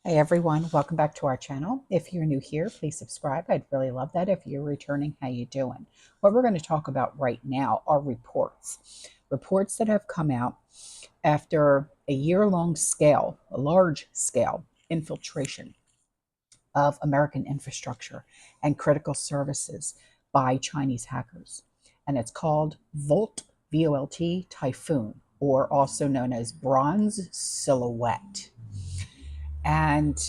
Hey everyone, welcome back to our channel. If you're new here, please subscribe. I'd really love that. If you're returning, how you doing? What we're going to talk about right now are reports. Reports that have come out after a year-long a large scale infiltration of American infrastructure and critical services by Chinese hackers. And it's called Volt, VOLT Typhoon, or also known as Bronze Silhouette. And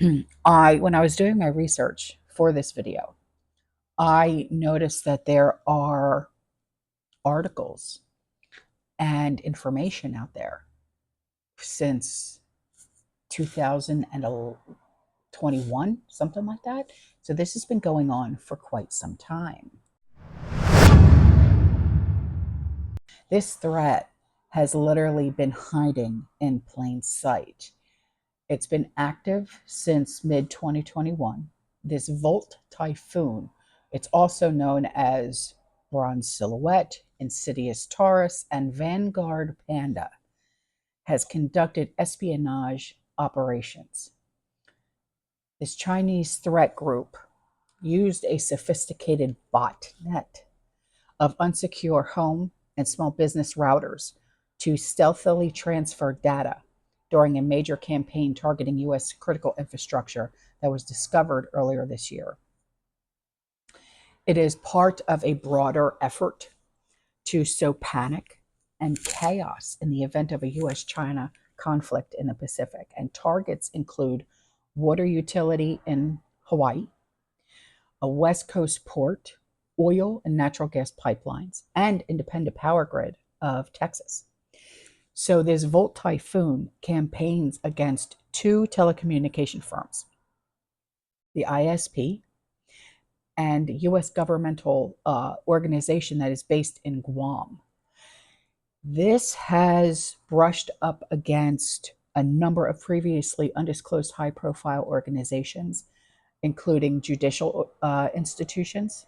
when I was doing my research for this video, I noticed that there are articles and information out there since 2021, something like that. So this has been going on for quite some time. This threat has literally been hiding in plain sight. It's been active since mid-2021. This Volt Typhoon, it's also known as Bronze Silhouette, Insidious Taurus, and Vanguard Panda, has conducted espionage operations. This Chinese threat group used a sophisticated botnet of unsecure home and small business routers to stealthily transfer data during a major campaign targeting U.S. critical infrastructure that was discovered earlier this year. It is part of a broader effort to sow panic and chaos in the event of a U.S.-China conflict in the Pacific, and targets include water utility in Hawaii, a West Coast port, oil and natural gas pipelines, and independent power grid of Texas. So this Volt Typhoon campaigns against two telecommunication firms, the ISP and U.S. governmental organization that is based in Guam. This has brushed up against a number of previously undisclosed high-profile organizations, including judicial institutions,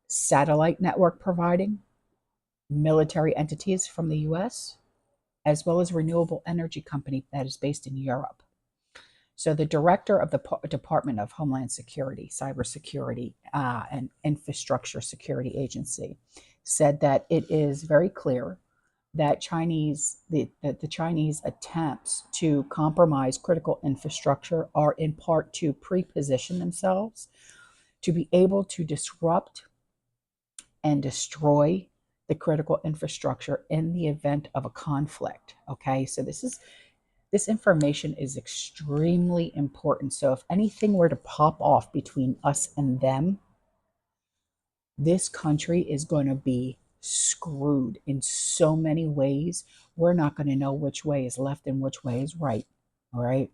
satellite network providing, military entities from the U.S., as well as renewable energy company that is based in Europe. So the director of the Department of Homeland Security, Cybersecurity, and Infrastructure Security Agency said that it is very clear that the Chinese attempts to compromise critical infrastructure are in part to pre-position themselves to be able to disrupt and destroy the critical infrastructure in the event of a conflict. Okay, so this information is extremely important. So if anything were to pop off between us and them, this country is going to be screwed in so many ways. We're not going to know which way is left and which way is right. All right.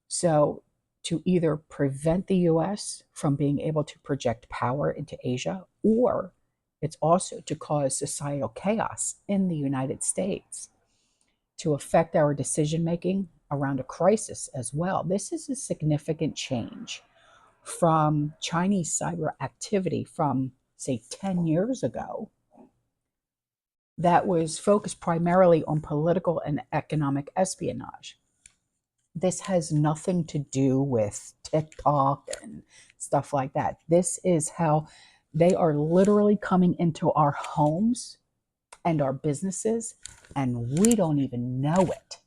So to either prevent the US from being able to project power into Asia, or it's also to cause societal chaos in the United States, to affect our decision making around a crisis as well. This is a significant change from Chinese cyber activity from, say, 10 years ago that was focused primarily on political and economic espionage. This has nothing to do with TikTok and stuff like that. This is how they are literally coming into our homes and our businesses, and we don't even know it.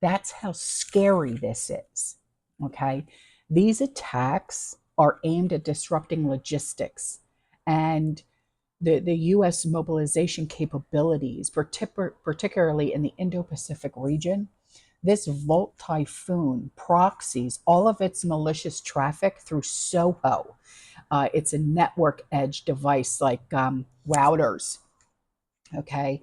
That's how scary this is. Okay. These attacks are aimed at disrupting logistics and the U.S. mobilization capabilities, particularly in the Indo-Pacific region. This Volt Typhoon proxies all of its malicious traffic through SOHO. It's a network edge device like routers. Okay.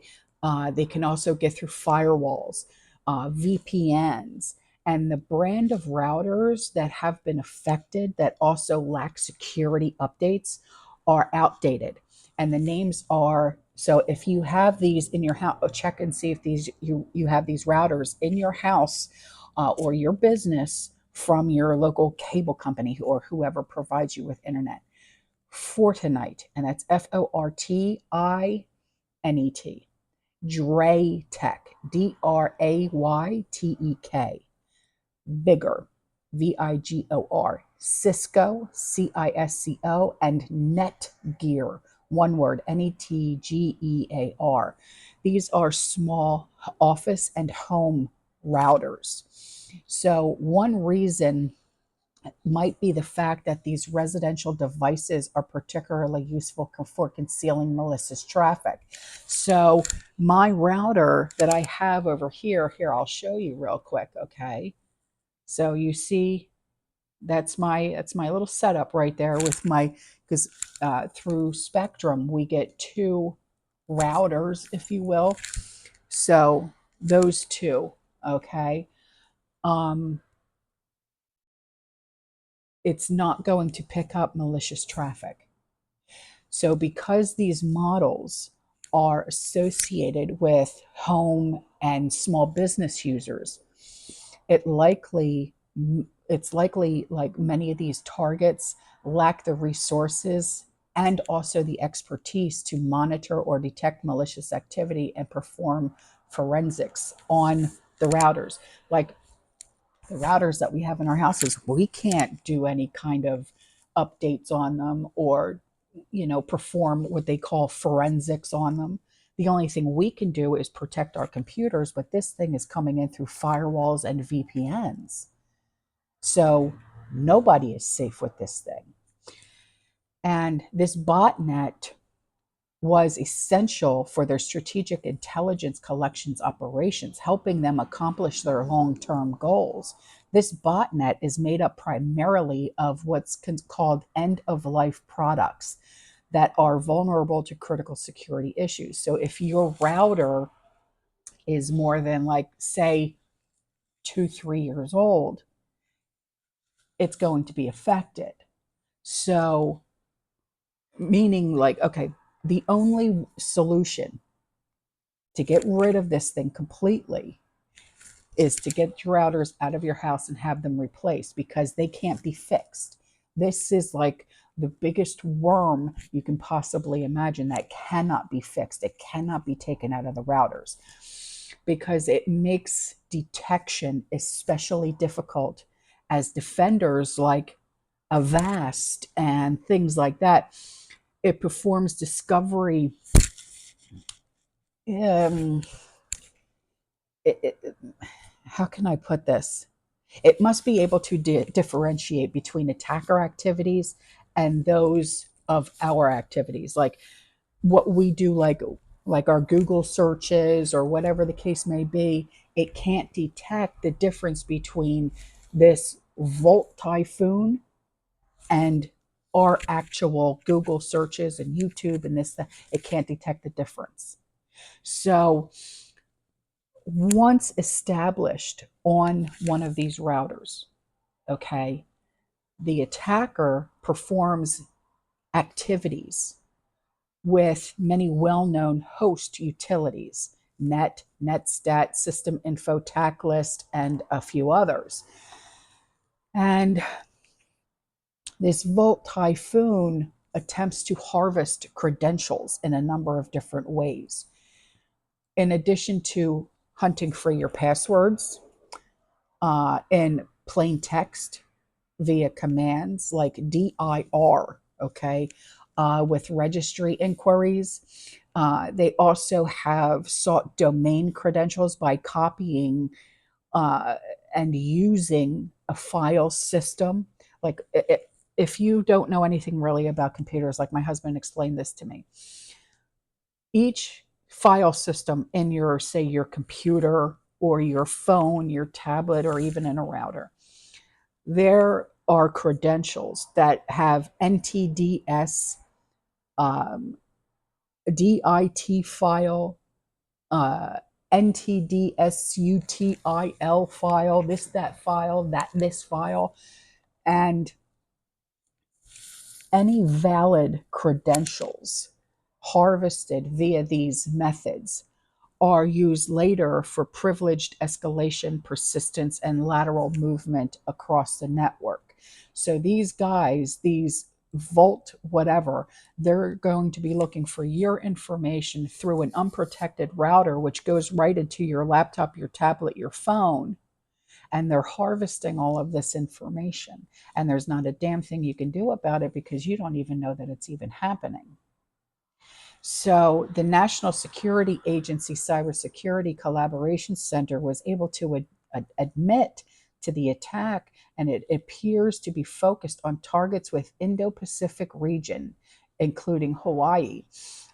They can also get through firewalls, VPNs, and the brand of routers that have been affected that also lack security updates are outdated. And the names are, so if you have these in your house, check and see if you have these routers in your house or your business from your local cable company or whoever provides you with internet. Fortinet, and that's Fortinet. Draytech, Draytek. Vigor, Vigor, Cisco, Cisco, and Netgear, one word, Netgear. These are small office and home routers. So, one reason might be the fact that these residential devices are particularly useful for concealing malicious traffic. So, my router that I have over here, I'll show you real quick, okay? So you see, that's my little setup right there with my, because through Spectrum we get two routers, if you will. So those two, okay. Um, it's not going to pick up malicious traffic. So because these models are associated with home and small business users, it likely it's likely like many of these targets lack the resources and also the expertise to monitor or detect malicious activity and perform forensics on the routers. Like the routers that we have in our houses, we can't do any kind of updates on them or, perform what they call forensics on them. The only thing we can do is protect our computers, but this thing is coming in through firewalls and VPNs. So nobody is safe with this thing. And this botnet was essential for their strategic intelligence collections operations, helping them accomplish their long-term goals. This botnet is made up primarily of what's called end-of-life products that are vulnerable to critical security issues. So if your router is more than, like, say, 2, 3 years old, it's going to be affected. So, meaning, like, okay, the only solution to get rid of this thing completely is to get your routers out of your house and have them replaced because they can't be fixed. This is like the biggest worm you can possibly imagine that cannot be fixed. It cannot be taken out of the routers because it makes detection especially difficult, as defenders like Avast and things like that, it performs discovery. Um, how can I put this? It must be able to differentiate between attacker activities and those of our activities, like what we do, like our Google searches or whatever the case may be. It can't detect the difference between this Volt Typhoon and our actual Google searches and YouTube and this, that. It can't detect the difference. So once established on one of these routers, okay, the attacker performs activities with many well-known host utilities, netstat, system info, tac list, and a few others. And this Volt Typhoon attempts to harvest credentials in a number of different ways. In addition to hunting for your passwords in plain text via commands like dir, okay, with registry inquiries. They also have sought domain credentials by copying uh, and using a file system. Like, if you don't know anything really about computers, like my husband explained this to me, each file system in your, say, your computer or your phone, your tablet, or even in a router, there are credentials that have NTDS, DIT file, uh, NTDSUTIL file, this, that file, this file, and any valid credentials harvested via these methods are used later for privileged escalation, persistence, and lateral movement across the network. So these guys, these Volt whatever, they're going to be looking for your information through an unprotected router, which goes right into your laptop, your tablet, your phone. and they're harvesting all of this information. And there's not a damn thing you can do about it because you don't even know that it's even happening. So the National Security Agency Cybersecurity Collaboration Center was able to admit to the attack, and it appears to be focused on targets with Indo-Pacific region, including Hawaii.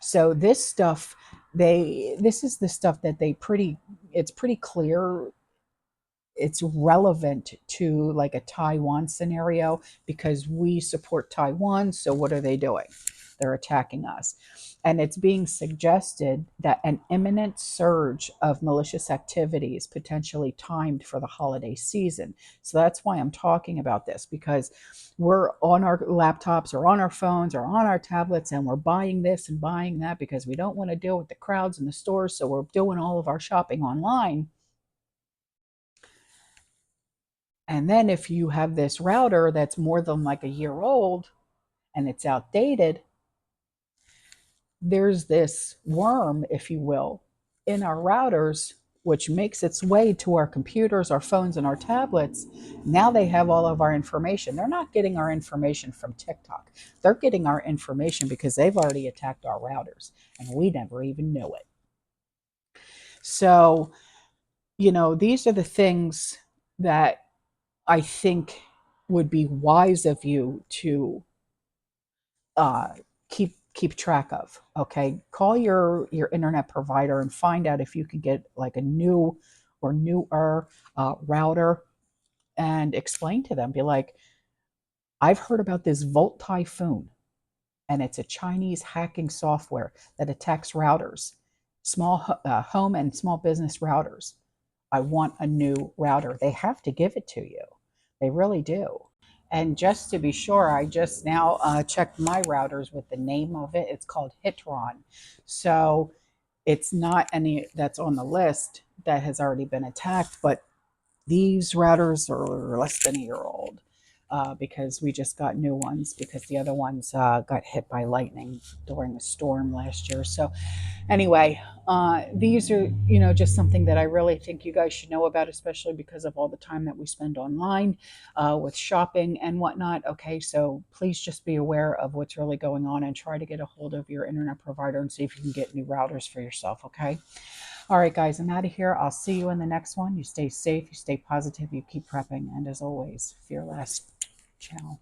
So this is the stuff that it's pretty clear it's relevant to like a Taiwan scenario because we support Taiwan. So what are they doing? They're attacking us. And it's being suggested that an imminent surge of malicious activities potentially timed for the holiday season. So that's why I'm talking about this, because we're on our laptops or on our phones or on our tablets and we're buying this and buying that because we don't want to deal with the crowds in the stores. So we're doing all of our shopping online. And then if you have this router that's more than like a year old and it's outdated, there's this worm, if you will, in our routers, which makes its way to our computers, our phones, and our tablets. Now they have all of our information. They're not getting our information from TikTok. They're getting our information because they've already attacked our routers and we never even knew it. So, these are the things that I think would be wise of you to uh, keep track of. Okay, call your internet provider and find out if you can get like a new or newer router, and explain to them. Be like, I've heard about this Volt Typhoon, and it's a Chinese hacking software that attacks routers, small home and small business routers. I want a new router. They have to give it to you. They really do. And just to be sure, I just now checked my routers with the name of it. It's called Hitron. So it's not any that's on the list that has already been attacked, but these routers are less than a year old because we just got new ones because the other ones got hit by lightning during a storm last year. So anyway, these are, just something that I really think you guys should know about, especially because of all the time that we spend online with shopping and whatnot. Okay, so please just be aware of what's really going on and try to get a hold of your internet provider and see if you can get new routers for yourself. Okay. All right, guys, I'm out of here. I'll see you in the next one. You stay safe, you stay positive, you keep prepping, and as always, fear less. Ciao.